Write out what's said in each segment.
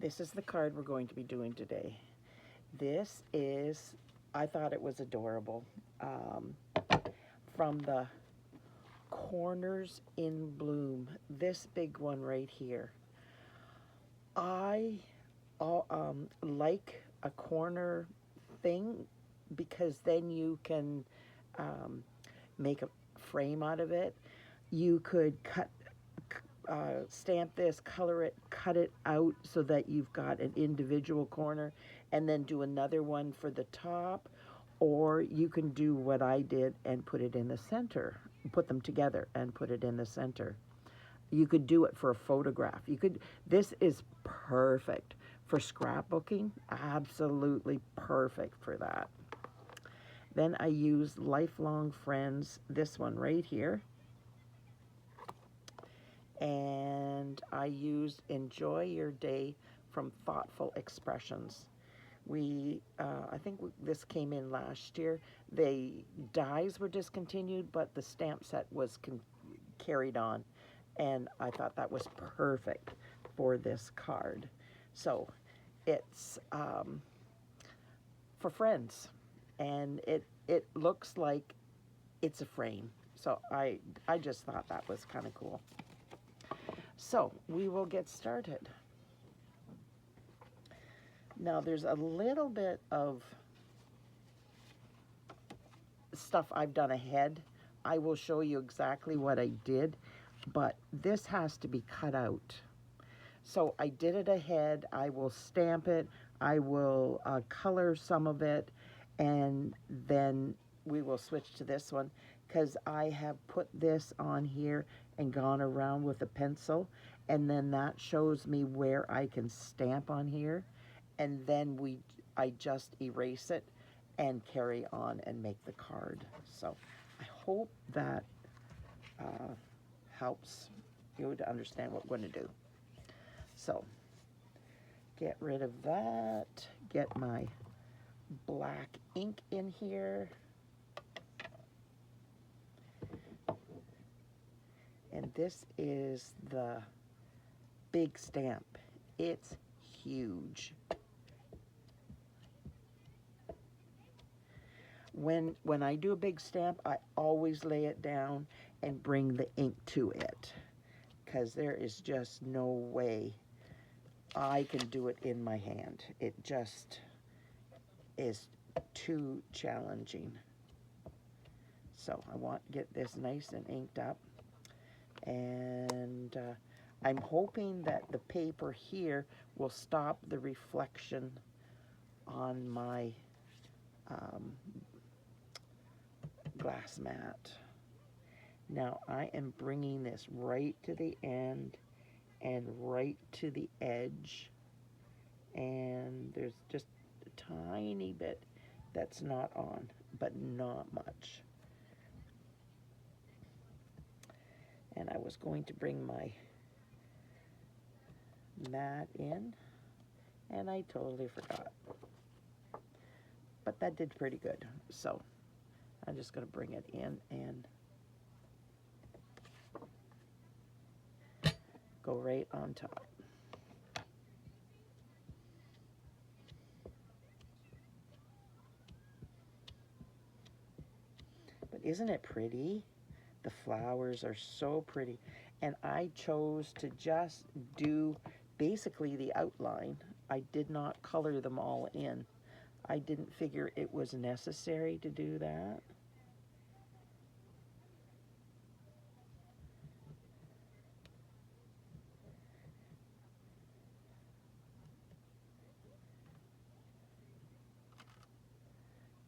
This is the card we're going to be doing today. This is, I thought it was adorable. From the Corners in Bloom, this big one right here. I like a corner thing because then you can make a frame out of it. You could stamp this, color it, cut it out so that you've got an individual corner, and then do another one for the top. Or you can do what I did and put it in the center, put them together and put it in the center. You could do it for a photograph. This is perfect for scrapbooking, absolutely perfect for that. Then I used Lifelong Friends, this one right here. And I used Enjoy Your Day from Thoughtful Expressions. I think this came in last year. The dies were discontinued, but the stamp set was carried on. And I thought that was perfect for this card. So it's for friends. And it looks like it's a frame. So I just thought that was kind of cool. So we will get started. Now there's a little bit of stuff I've done ahead. I will show you exactly what I did, but this has to be cut out. So I did it ahead. I will stamp it. I will color some of it, and then we will switch to this one because I have put this on here and gone around with a pencil, and then that shows me where I can stamp on here, and then I just erase it and carry on and make the card. So I hope that helps you to understand what we're going to do. So get rid of that, get my black ink in here. And this is the big stamp. It's huge. When I do a big stamp, I always lay it down and bring the ink to it, because there is just no way I can do it in my hand. It just is too challenging. So I want to get this nice and inked up. And I'm hoping that the paper here will stop the reflection on my glass mat. Now I am bringing this right to the end and right to the edge, and there's just a tiny bit that's not on, but not much. And I was going to bring my mat in, and I totally forgot. But that did pretty good. So I'm just going to bring it in and go right on top. But isn't it pretty? The flowers are so pretty. And I chose to just do basically the outline. I did not color them all in. I didn't figure it was necessary to do that.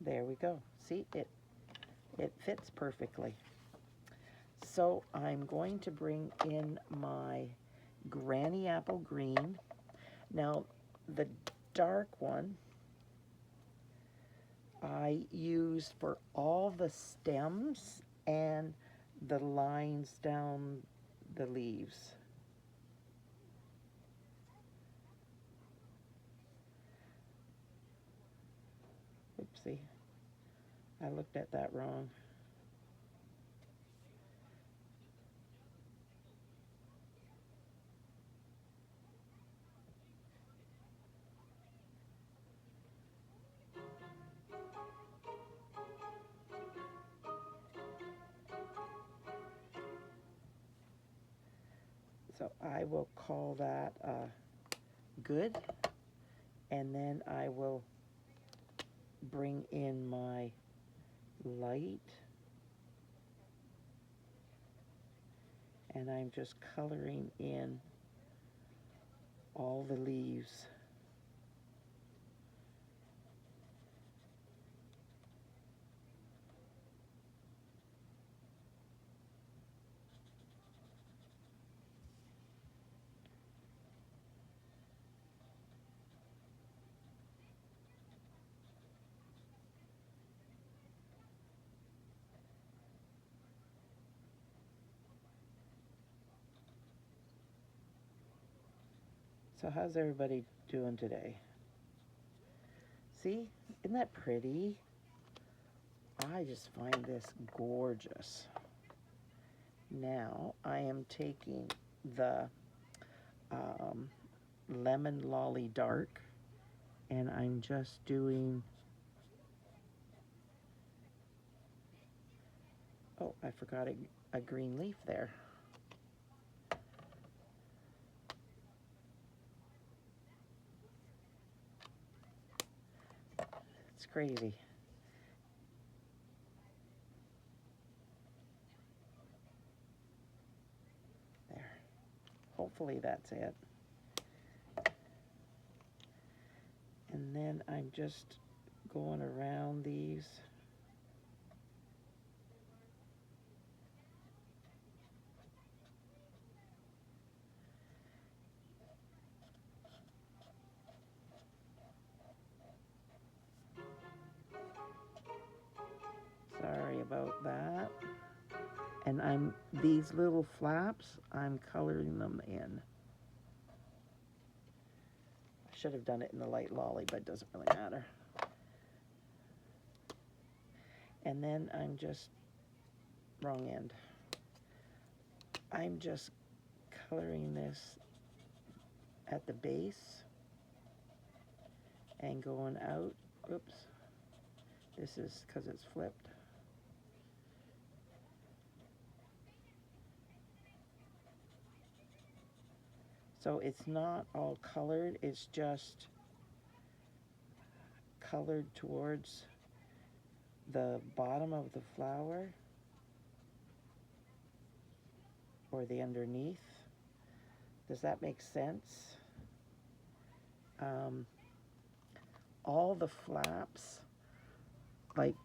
There we go. See, it fits perfectly. So I'm going to bring in my Granny Apple Green. Now, the dark one I used for all the stems and the lines down the leaves. Oopsie, I looked at that wrong. So I will call that good, and then I will bring in my light, and I'm just coloring in all the leaves. So how's everybody doing today? See, isn't that pretty? I just find this gorgeous. Now I am taking the Lemon Lolly Dark, and I'm just doing, oh, I forgot a green leaf there. It's crazy. There. Hopefully that's it. And then I'm just going around these. Sorry about that. And these little flaps, I'm coloring them in. I should have done it in the light lolly, but it doesn't really matter. And then I'm just, wrong end. I'm just coloring this at the base and going out. Oops. This is because it's flipped. So it's not all colored, it's just colored towards the bottom of the flower or the underneath. Does that make sense? All the flaps, like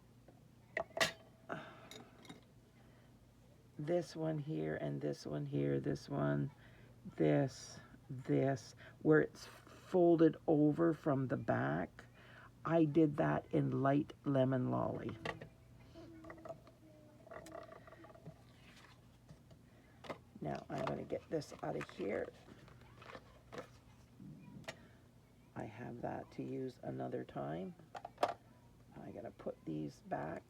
this one here and this one here, this one, this, where it's folded over from the back, I did that in light Lemon Lolly. Now I'm going to get this out of here. I have that to use another time. I'm going to put these back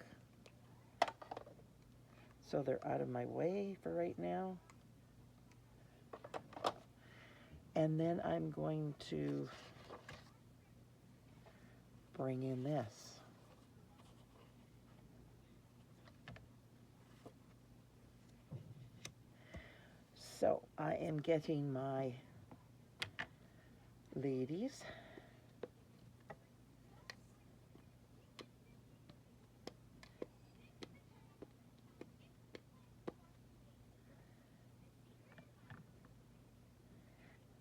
so they're out of my way for right now. And then I'm going to bring in this. So I am getting my ladies.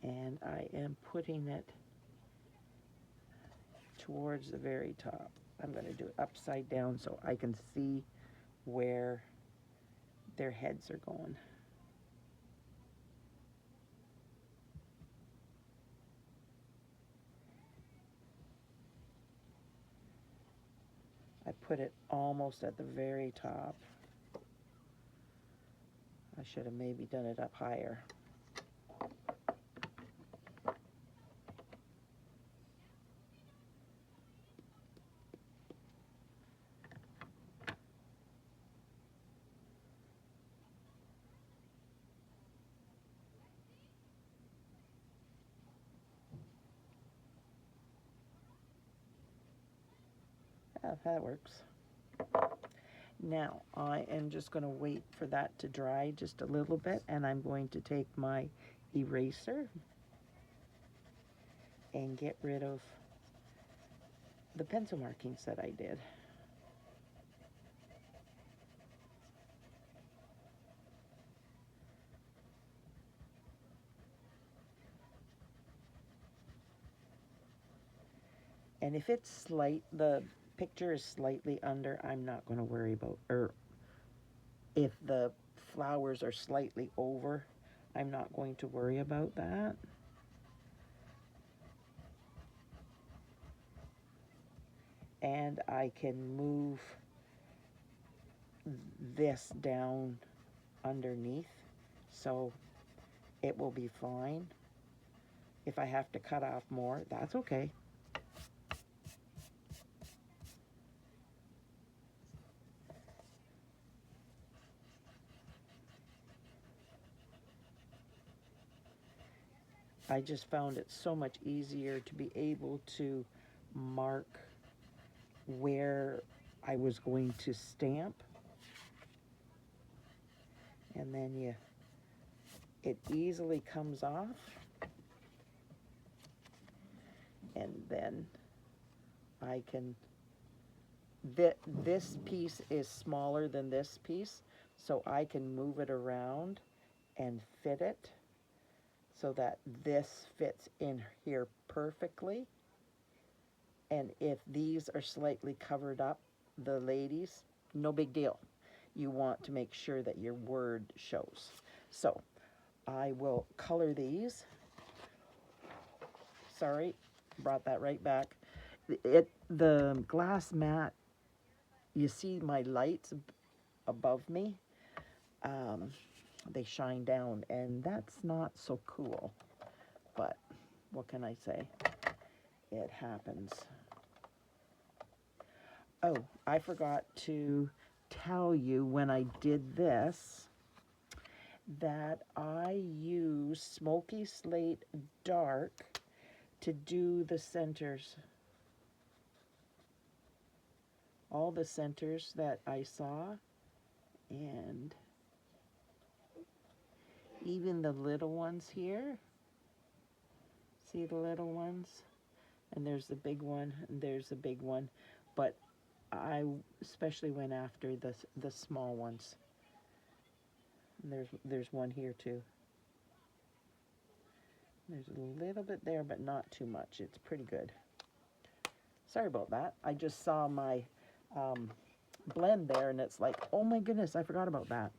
And I am putting it towards the very top. I'm going to do it upside down so I can see where their heads are going. I put it almost at the very top. I should have maybe done it up higher. Yeah, that works. Now I am just going to wait for that to dry just a little bit, and I'm going to take my eraser and get rid of the pencil markings that I did. And if it's the picture is slightly under, I'm not going to worry about, or if the flowers are slightly over, I'm not going to worry about that. And I can move this down underneath, so it will be fine. If I have to cut off more, that's okay. I just found it so much easier to be able to mark where I was going to stamp. And then it easily comes off. And then I can, this piece is smaller than this piece, so I can move it around and fit it so that this fits in here perfectly. And if these are slightly covered up, the ladies, no big deal. You want to make sure that your word shows. So I will color these. Sorry, brought that right back. The glass mat, you see my lights above me, they shine down, and that's not so cool. But what can I say? It happens. Oh, I forgot to tell you when I did this that I use Smoky Slate Dark to do the centers. All the centers that I saw, and even the little ones here. See the little ones? And there's the big one, and there's the big one. But I especially went after the small ones. And there's one here too. There's a little bit there, but not too much. It's pretty good. Sorry about that. I just saw my blend there, and it's like, oh my goodness, I forgot about that.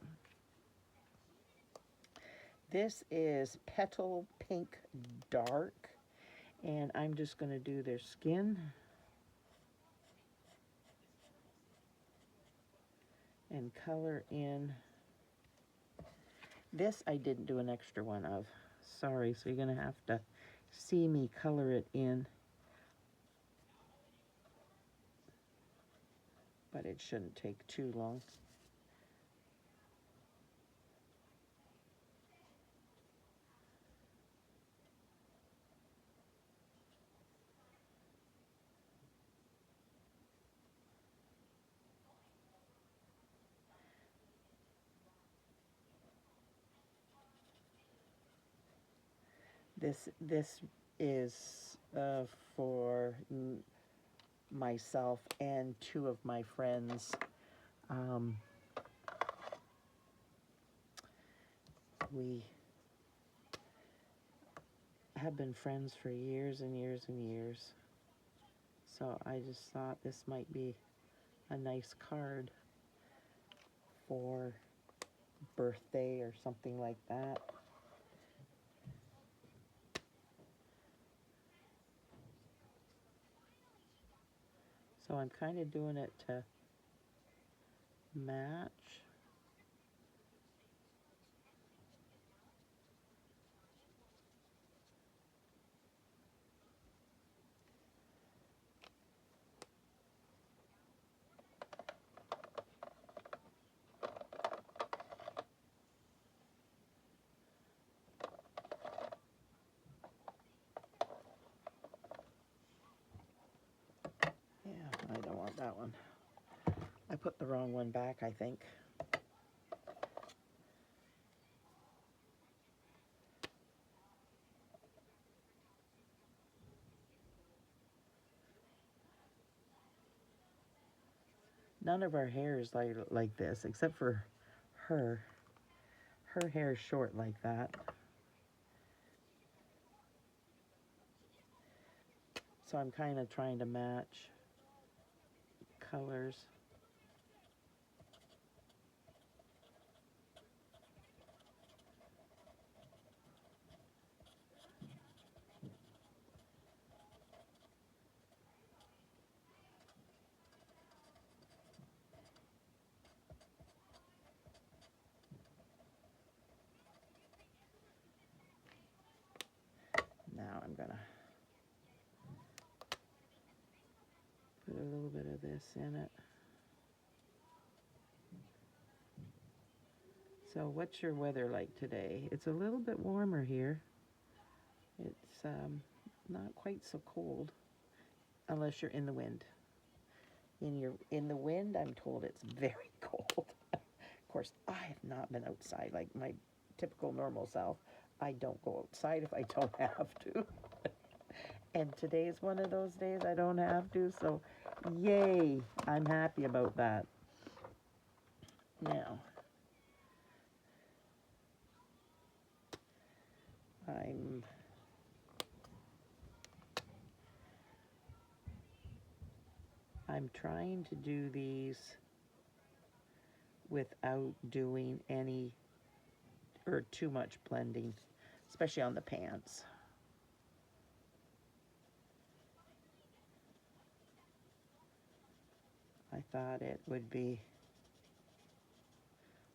This is Petal Pink Dark, and I'm just going to do their skin. And color in. This I didn't do an extra one of. Sorry, so you're going to have to see me color it in. But it shouldn't take too long. This is for myself and two of my friends. We have been friends for years and years and years. So I just thought this might be a nice card for birthday or something like that. So I'm kind of doing it to match. Yeah, I don't want that one. I put the wrong one back, I think. none of our hair is like this, except for her. Her hair is short like that. So I'm kind of trying to match colors. Now I'm gonna put a little bit of this in it. So what's your weather like today? It's a little bit warmer here. It's not quite so cold, unless you're in the wind. In the wind, I'm told it's very cold. Of course, I have not been outside like my typical normal self. I don't go outside if I don't have to. And today's one of those days I don't have to, so yay, I'm happy about that. Now, I'm trying to do these without doing any or too much blending, especially on the pants. I thought it would be,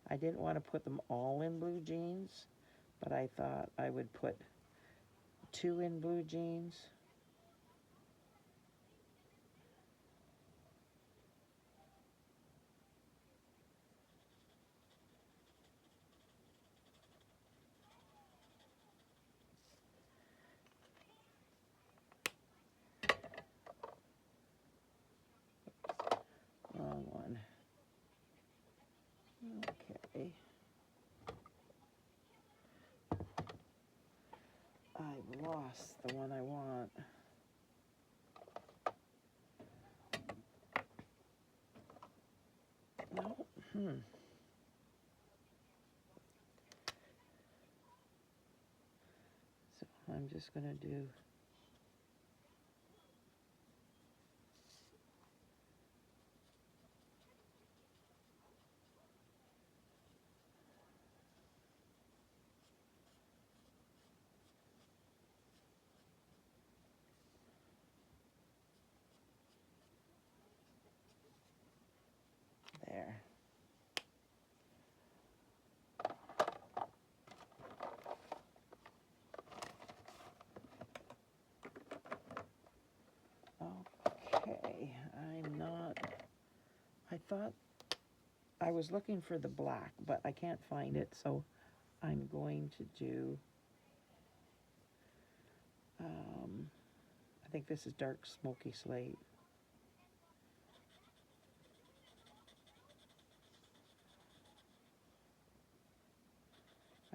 I didn't want to put them all in blue jeans, but I thought I would put 2 in blue jeans. Wrong one. Okay. I've lost the one I want. No. So I'm just going to do there. Okay, I thought I was looking for the black, but I can't find it, so I'm going to do, I think this is dark Smoky Slate.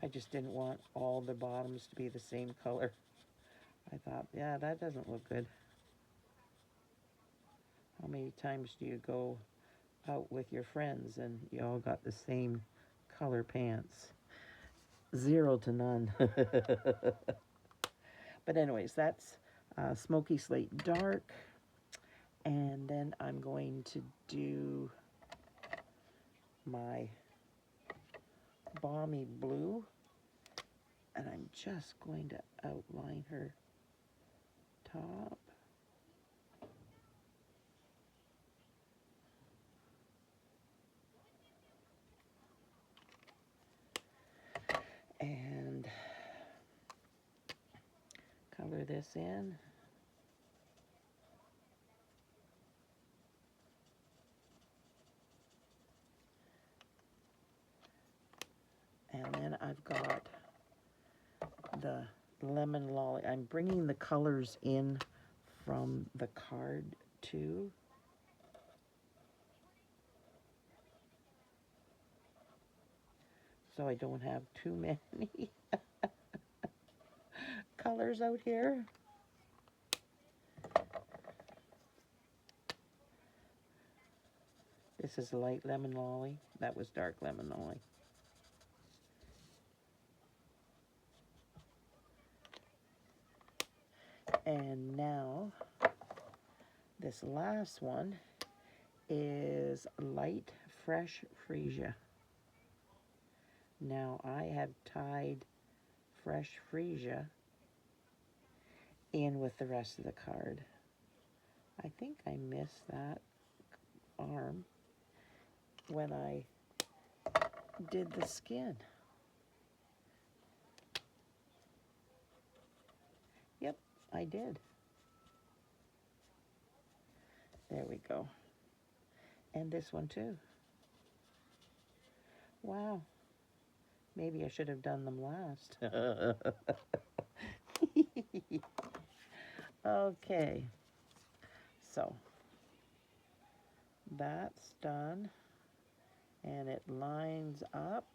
I just didn't want all the bottoms to be the same color. I thought, yeah, that doesn't look good. How many times do you go out with your friends and you all got the same color pants? 0 to none. But anyways, that's Smoky Slate Dark. And then I'm going to do my Balmy Blue. And I'm just going to outline her top. And color this in. And then I've got the lemon lolly. I'm bringing the colors in from the card too. So I don't have too many colors out here. This is light lemon lolly. That was dark lemon lolly. And now, this last one is light fresh freesia. Now, I have tied fresh freesia in with the rest of the card. I think I missed that arm when I did the skin. Yep, I did. There we go. And this one too. Wow. Maybe I should have done them last. Okay. So, that's done. And it lines up.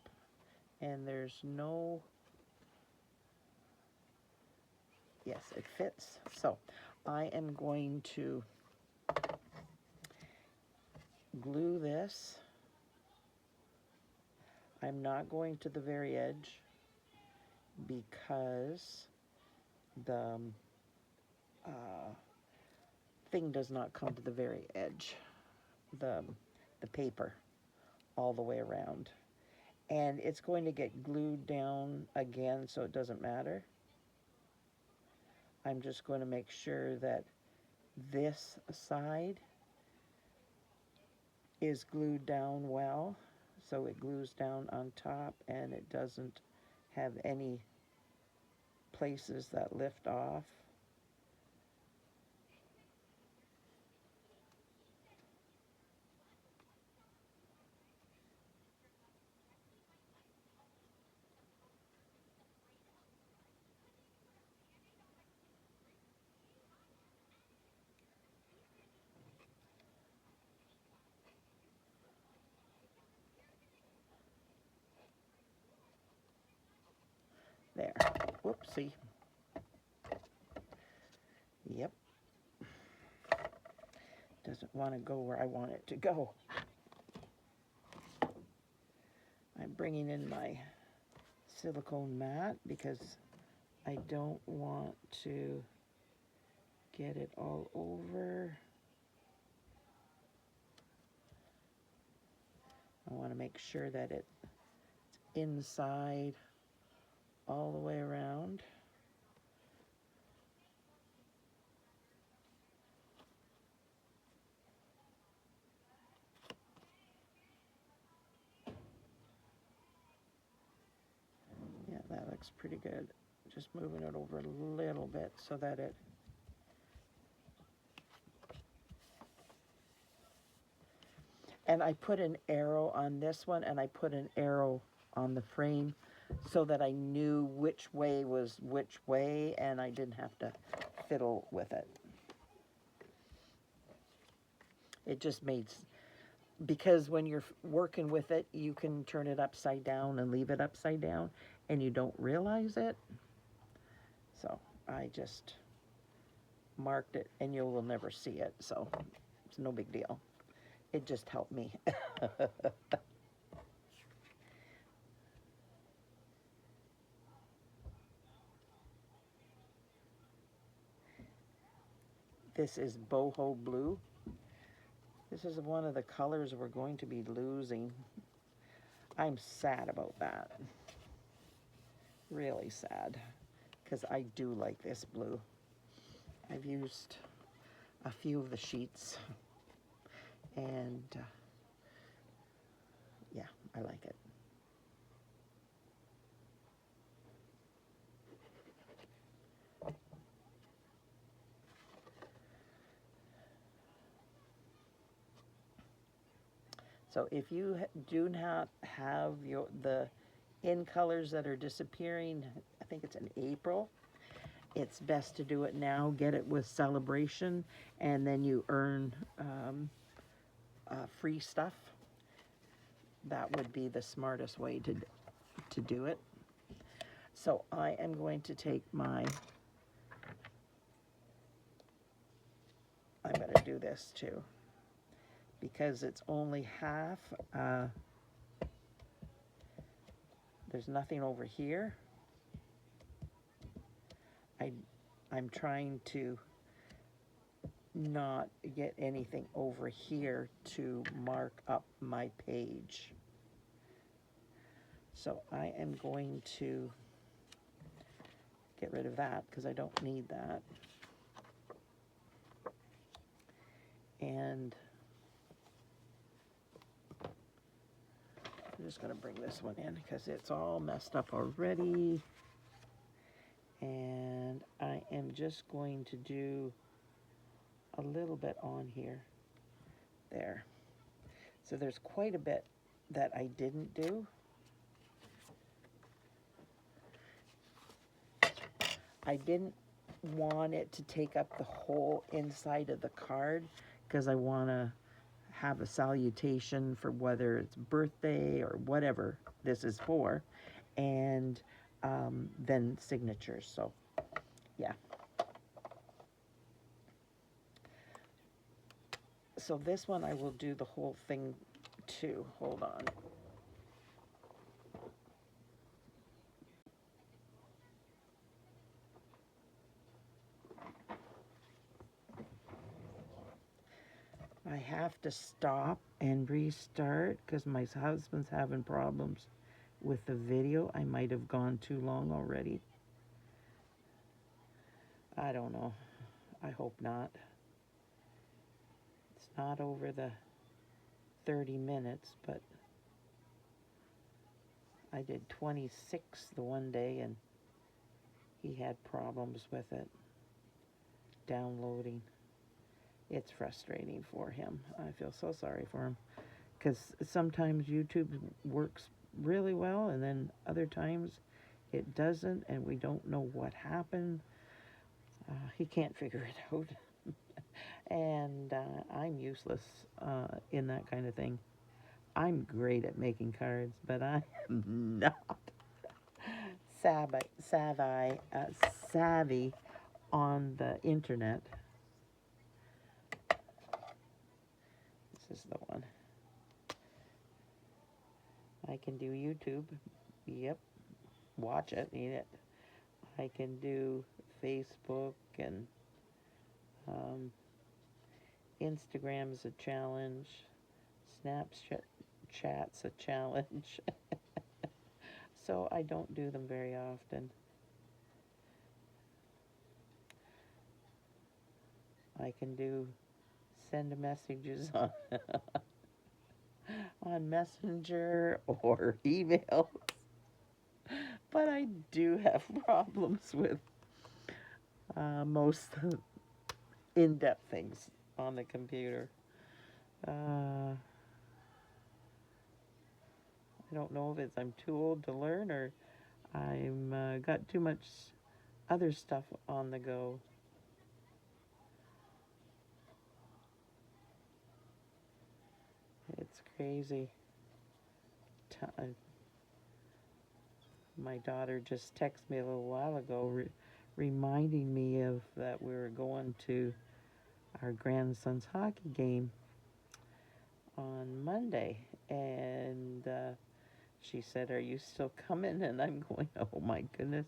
And there's no... Yes, it fits. So, I am going to glue this. I'm not going to the very edge because the thing does not come to the very edge, the paper all the way around. And it's going to get glued down again, so it doesn't matter. I'm just going to make sure that this side is glued down well, so it glues down on top and it doesn't have any places that lift off. There. Whoopsie. Yep. Doesn't want to go where I want it to go. I'm bringing in my silicone mat because I don't want to get it all over. I want to make sure that it's inside all the way around. Yeah, that looks pretty good. Just moving it over a little bit so that it... And I put an arrow on this one, and I put an arrow on the frame so that I knew which way was which way, and I didn't have to fiddle with it. It just made... Because when you're working with it, you can turn it upside down and leave it upside down, and you don't realize it. So I just marked it, and you will never see it, so it's no big deal. It just helped me. This is Boho Blue. This is one of the colors we're going to be losing. I'm sad about that. Really sad, because I do like this blue. I've used a few of the sheets, and yeah, I like it. So if you do not have the in colors that are disappearing, I think it's in April, it's best to do it now, get it with Celebration, and then you earn free stuff. That would be the smartest way to do it. So I am going to take I'm going to do this too, because it's only half. There's nothing over here. I'm trying to not get anything over here to mark up my page. So I am going to get rid of that because I don't need that. And I'm just going to bring this one in because it's all messed up already. And I am just going to do a little bit on here. There. So there's quite a bit that I didn't do. I didn't want it to take up the whole inside of the card because I want to have a salutation for whether it's birthday or whatever this is for, and then signatures. So yeah. So this one I will do the whole thing too. Hold on. I have to stop and restart because my husband's having problems with the video. I might have gone too long already. I don't know. I hope not. It's not over the 30 minutes, but I did 26 the one day and he had problems with it downloading. It's frustrating for him. I feel so sorry for him because sometimes YouTube works really well and then other times it doesn't and we don't know what happened. He can't figure it out. And I'm useless in that kind of thing. I'm great at making cards, but I am not savvy on the internet. This is the one. I can do YouTube. Yep. Watch it, eat it. I can do Facebook and Instagram's a challenge. Snapchat's a challenge. So I don't do them very often. I can do send messages on on Messenger or emails. But I do have problems with most in-depth things on the computer. I don't know if it's I'm too old to learn or I'm got too much other stuff on the go. It's crazy. My daughter just texted me a little while ago reminding me of that we were going to our grandson's hockey game on Monday, and she said, "Are you still coming?" And I'm going, "Oh my goodness,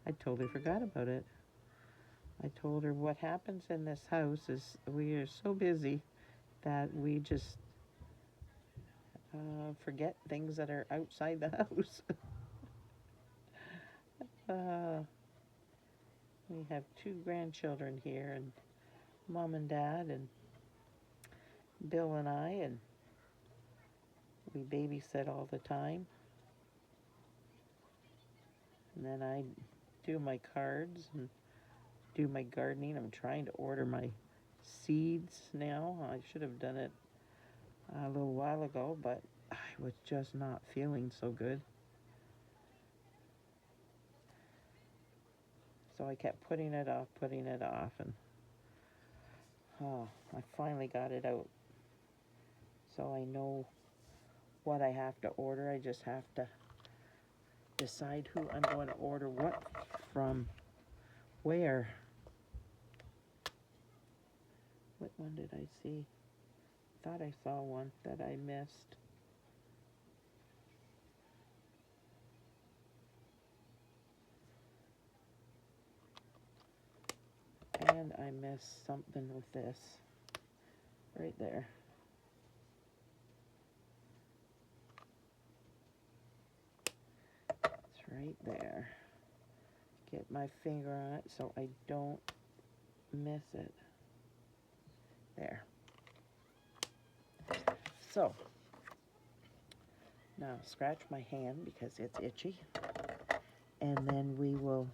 I totally forgot about it." I told her what happens in this house is we are so busy that we just forget things that are outside the house. We have 2 grandchildren here, and Mom and Dad, and Bill and I, and we babysit all the time. And then I do my cards and do my gardening. I'm trying to order my seeds now. I should have done it a little while ago, but I was just not feeling so good. So I kept putting it off, and I finally got it out. So I know what I have to order. I just have to decide who I'm going to order what from where. What one did I see? thought I saw one that I missed. And I missed something with this. Right there. It's right there. Get my finger on it so I don't miss it. There. So, now scratch my hand because it's itchy. And then we will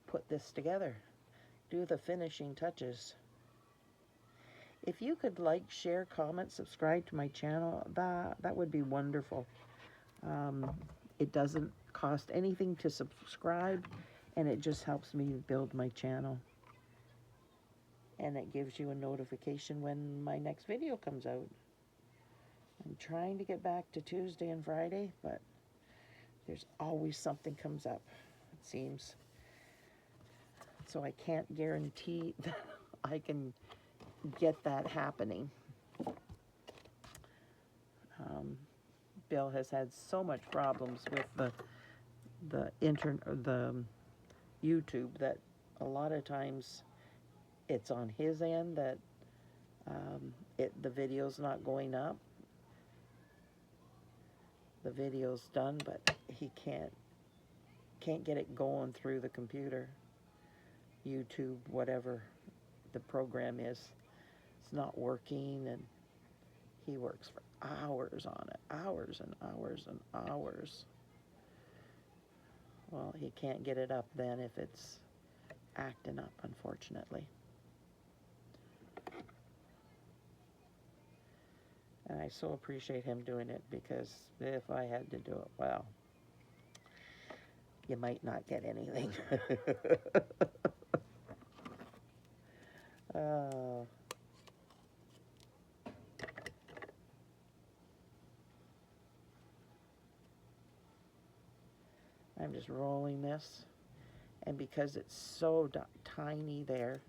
put this together. Do the finishing touches. If you could like, share, comment, subscribe to my channel, that would be wonderful. It doesn't cost anything to subscribe, and it just helps me build my channel. And it gives you a notification when my next video comes out. I'm trying to get back to Tuesday and Friday, but there's always something comes up, it seems. So I can't guarantee that I can get that happening. Bill has had so much problems with the YouTube that a lot of times it's on his end that the video's not going up. The video's done, but he can't get it going through the computer. YouTube, whatever the program is, it's not working, and he works for hours on it, hours and hours and hours. Well, he can't get it up then if it's acting up, unfortunately. And I so appreciate him doing it, because if I had to do it, well, you might not get anything. I'm just rolling this, and because it's so tiny there,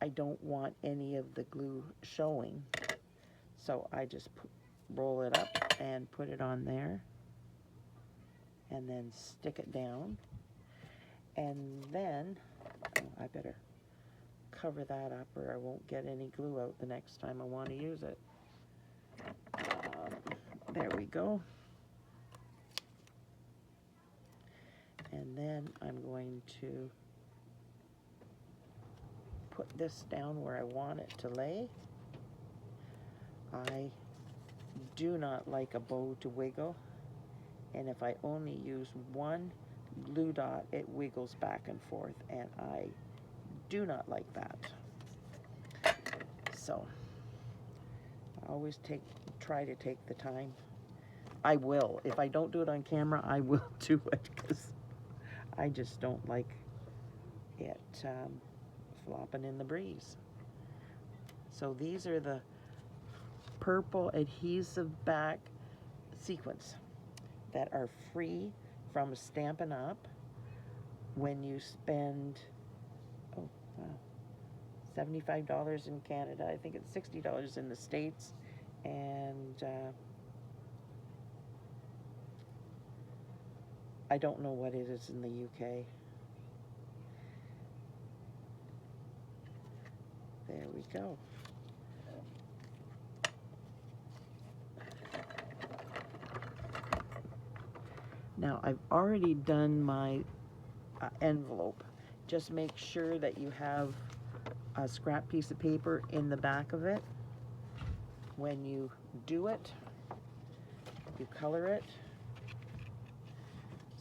I don't want any of the glue showing. So I just roll it up and put it on there, and then stick it down. And then, I better cover that up or I won't get any glue out the next time I want to use it. There we go. And then I'm going to put this down where I want it to lay. I do not like a bow to wiggle, and if I only use one glue dot, it wiggles back and forth, and I do not like that. So I always try to take the time. I will. If I don't do it on camera, I will do it, because I just don't like it flopping in the breeze. So these are the purple adhesive back sequins that are free from Stampin' Up! When you spend $75 in Canada. I think it's $60 in the States, and I don't know what it is in the UK. There we go. Now, I've already done my envelope. Just make sure that you have a scrap piece of paper in the back of it. When you do it, you color it.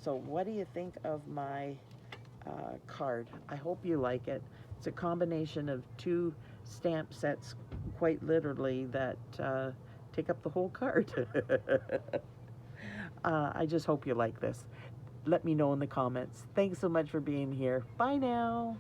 So what do you think of my card? I hope you like it. It's a combination of two stamp sets, quite literally, that take up the whole card. I just hope you like this. Let me know in the comments. Thanks so much for being here. Bye now.